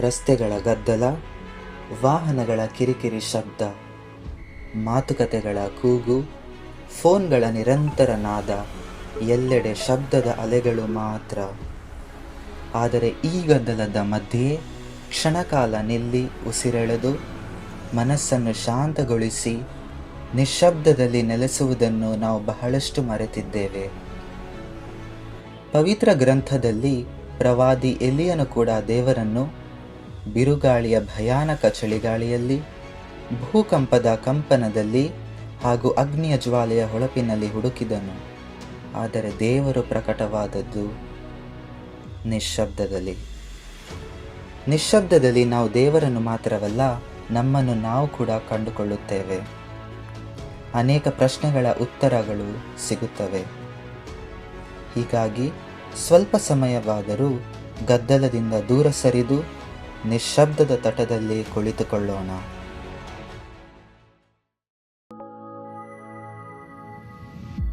ರಸ್ತೆಗಳ ಗದ್ದಲ, ವಾಹನಗಳ ಕಿರಿಕಿರಿ ಶಬ್ದ, ಮಾತುಕತೆಗಳ ಕೂಗು, ಫೋನ್ಗಳ ನಿರಂತರ ನಾದ, ಎಲ್ಲೆಡೆ ಶಬ್ದದ ಅಲೆಗಳು ಮಾತ್ರ. ಆದರೆ ಈ ಗದ್ದಲದ ಮಧ್ಯೆ ಕ್ಷಣಕಾಲ ನಿಲ್ಲಿ ಉಸಿರೆಳೆದು ಮನಸ್ಸನ್ನು ಶಾಂತಗೊಳಿಸಿ ನಿಶ್ಶಬ್ದದಲ್ಲಿ ನೆಲೆಸುವುದನ್ನು ನಾವು ಬಹಳಷ್ಟು ಮರೆತಿದ್ದೇವೆ. ಪವಿತ್ರ ಗ್ರಂಥದಲ್ಲಿ ಪ್ರವಾದಿ ಎಲಿಯನು ಕೂಡ ದೇವರನ್ನು ಬಿರುಗಾಳಿಯ ಭಯಾನಕ ಚಳಿಗಾಳಿಯಲ್ಲಿ, ಭೂಕಂಪದ ಕಂಪನದಲ್ಲಿ ಹಾಗೂ ಅಗ್ನಿಯ ಜ್ವಾಲೆಯ ಹೊಳಪಿನಲ್ಲಿ ಹುಡುಕಿದನು. ಆದರೆ ದೇವರು ಪ್ರಕಟವಾದದ್ದು ನಿಶ್ಶಬ್ದದಲ್ಲಿ. ನಿಶ್ಶಬ್ದದಲ್ಲಿ ನಾವು ದೇವರನ್ನು ಮಾತ್ರವಲ್ಲ, ನಮ್ಮನ್ನು ನಾವು ಕೂಡ ಕಂಡುಕೊಳ್ಳುತ್ತೇವೆ. ಅನೇಕ ಪ್ರಶ್ನೆಗಳ ಉತ್ತರಗಳು ಸಿಗುತ್ತವೆ. ಹೀಗಾಗಿ ಸ್ವಲ್ಪ ಸಮಯವಾದರೂ ಗದ್ದಲದಿಂದ ದೂರ ಸರಿದು ನಿಶ್ಶಬ್ದದ ತಟದಲ್ಲಿ ಕುಳಿತುಕೊಳ್ಳೋಣ.